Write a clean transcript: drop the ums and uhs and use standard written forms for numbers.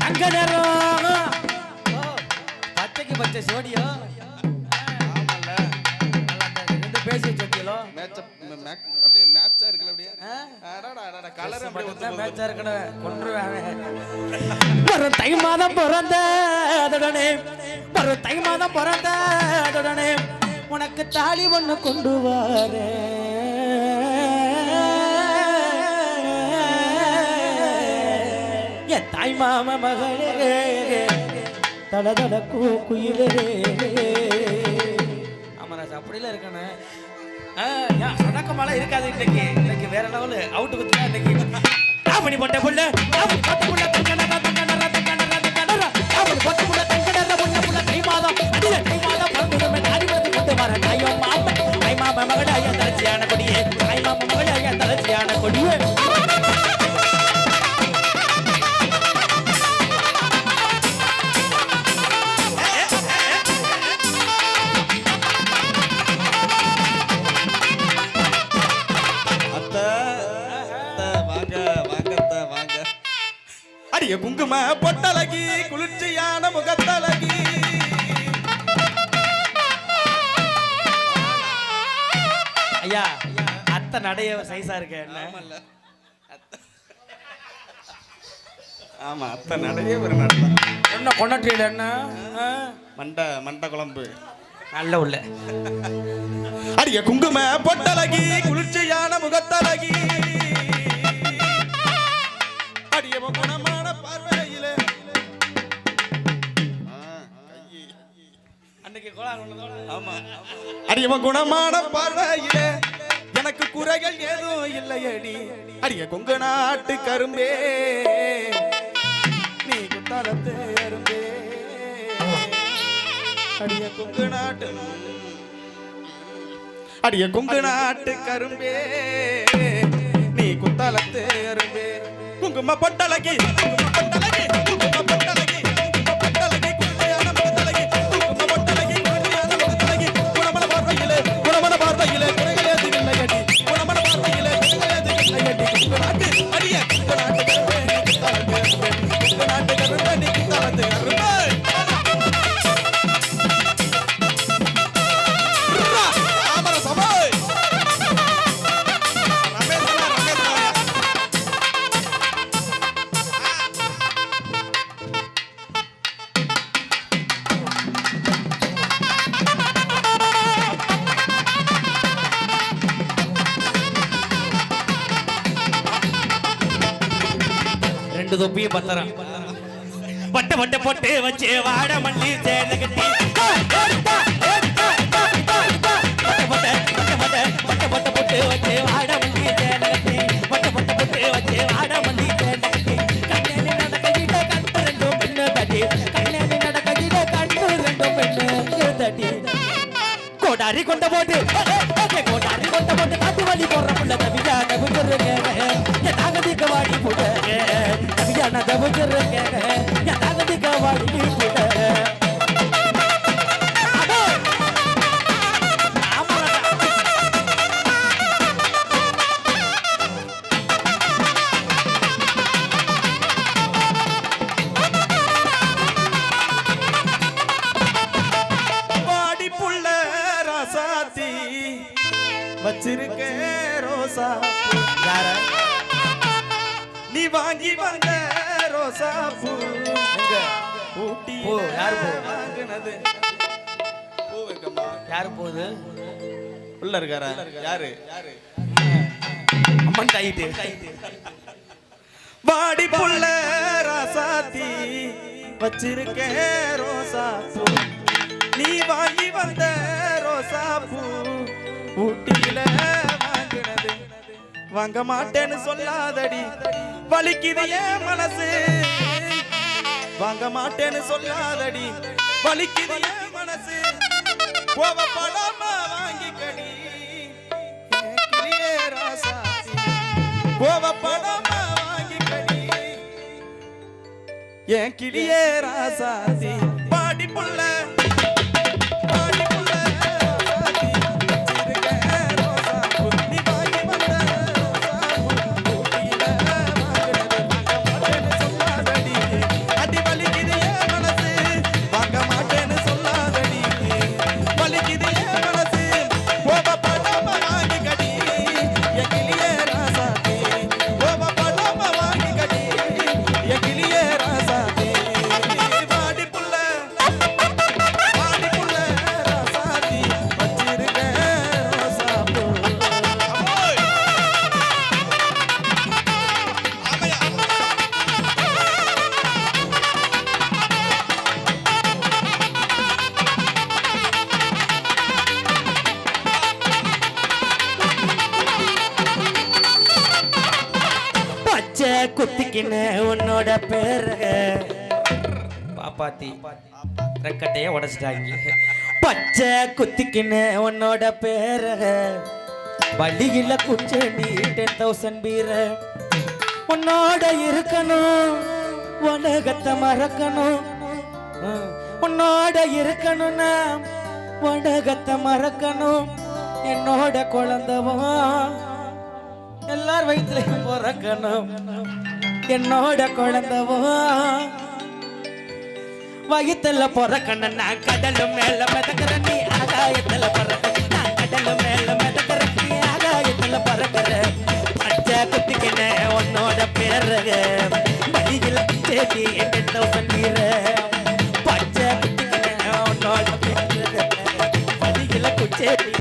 தங்க நேரம் பச்சைக்கு பச்சை சோடியோ ரெண்டு பேசி வச்சிருக்கீங்களோ அப்படியே மேட்சா இருக்குல்ல அப்படியே கலர் அப்படியே மேட்சா இருக்கணும் கொன்றுவேன். ஒரு தை மாதம் பிறந்ததுடனே ஒரு தை மாதம் பிறந்ததுடனே உனக்கு தாலி ஒண்ணு கொண்டு வாரே என் தாய் மாம மகளே தடதட குயிலே. ஆமாராஜ் அப்படிலாம் இருக்கணும். சடக்கமெல்லாம் இருக்காது இன்னைக்கு. இன்னைக்கு வேற லெவலு அவுட்டு குத்துனா இன்னைக்கு ராமணி போட்ட புள்ள ராமணி போட்ட புள்ள தங்கனரா தங்கனரா தங்கனரா தங்கனரா ராமணி போட்ட புள்ள தங்கனரா புள்ள புள்ள தை மாதம் அடிய தை மாதம் பந்துமே தாடி வந்து கொண்டு வர தாயோ மாம தை மாம மகளே ஐயா தலச்சியான கொடியே தை மாம மகளே ஐயா தலச்சியான கொடியே. அடிய குங்கும பொட்டலகி குளிர்ச்சியான முகத்தலகி ஐயா அத்தை நடைய சைஸா இருக்க என்ன? ஆமா அத்தை நடைய ஒரு நடை என்ன கொண்டாட்டியில என்ன மண்டை குழம்பு நல்ல உள்ள. அடிய குங்கும பொட்டலகி குளிர்ச்சியான முகத்தலகி அடிய குணமான பார்வையிலே அன்னைக்கு ஆமா அடிய குணமான பார்வையிலே எனக்கு குறைகள் ஏதும் இல்லையடி அடிய கொங்கு நாட்டு கரும்பே நீ குத்தாலத்து அரும்பே அடிய கொங்கு நாட்டு அடிய கொங்கு நாட்டு கரும்பே நீ குத்தாலத்து அரும்பே குங்கும பொட்டலகி குங்கும பொட்டலகி குங்கும பொட்டலகி குங்கும பொட்டலகி குங்குமையான முகத்தலகி குங்கும பொட்டலகி குங்குமையான முகத்தலகி குணமன பார்வையிலே குறைகளேது இல்லையடி குணமன பார்வையிலே குறைகளேது இல்லையடி குங்கு நாட்டு அடிய குங்கு நாட்டு கரும்பே நீ குத்தாலத்து அரும்பே குங்கு நாட்டு கரும்பே நீ குத்தாலத்து அரும்பே. ரெண்டு தொப்பியும் பத்தரம் பட்ட பட்ட போட்டு வச்சு வாட மல்லி சேலை கட்டி பட்ட போட்டு வச்சு வாட மல்லி சேலை கட்டி பட்ட போட்டு வச்சு வாட மல்லி சேலை கட்டி கண்ணேனி நடக்கையில கண்டு ரெண்டும் பெண்ணு தட்டி கண்ணேனி நடக்கையில கண்டு ரெண்டும் பெண்ணு தட்டி கோடாரி கொண்ட போட்டு கோடாரி கொண்ட போட்டு காட்டு வலி போடுற புள்ள தவியா தவிச்சிருங்க என் தாகதிக்க வாடி புடங்க தவியா நான் தவிச்சிருங்க என் தாகதிக்க வாடி புடங்க. வச்சிருக்க ரோசா யார நீ வாங்கி வந்த ரோசா பூ எங்க ஊட்டி பூ யார் பூ வாங்குனது பூ எங்கம்மா யார் போகுது உள்ள இருக்காரா யாரு அம்மன் டைட்டு வாடி புள்ள ராசாத்தி வச்சிருக்க ரோசா பூ நீ வாங்கி வந்த ரோசா பூ ஊட்டியில வாங்கினது வாங்க மாட்டேன்னு சொல்லாதடி வலிக்குது என் மனசு வாங்க மாட்டேன்னு சொல்லாதடி வலிக்குது என் மனசு கோவப்படாம வாங்கிக்கடி கிளியே ராசாத்தி கோவப்படாம வாங்கிக்கடி என் கிளியே ராசாத்தி பாடி புள்ள அடி குத்திக்கின்னு உன்னோட பேரு பாப்பாத்தி ரெக்கட்டையே உடைச்சிட்டாங்க. பச்சை குத்திக்கின்னு உன்னோட பேரு வழியில குச்ச நீ 10,000 பீர உன்னோட இருக்கணும் உலகத்தை மறக்கணும். உன்னோட இருக்கணும்னா உலகத்தை மறக்கணும். என்னோட குழந்தவா எல்லார் வயிற்றுலையும் பிறக்கணும். என்னோட குழந்தவா வயிற்றுல பிறக்கணும். நான் கடலு மேல மிதக்கிற நீ ஆகாயத்துல பிறக்க. நான் கடலு மேல மிதக்கிற நீ ஆகாயத்துல பிறக்கிற. பச்சை குத்திக்கின உன்னோட பேரு வழியில தேடி 10,000 பீர பச்சை குத்திக்கின உன்னோட பேரு வழியில குச்சேடி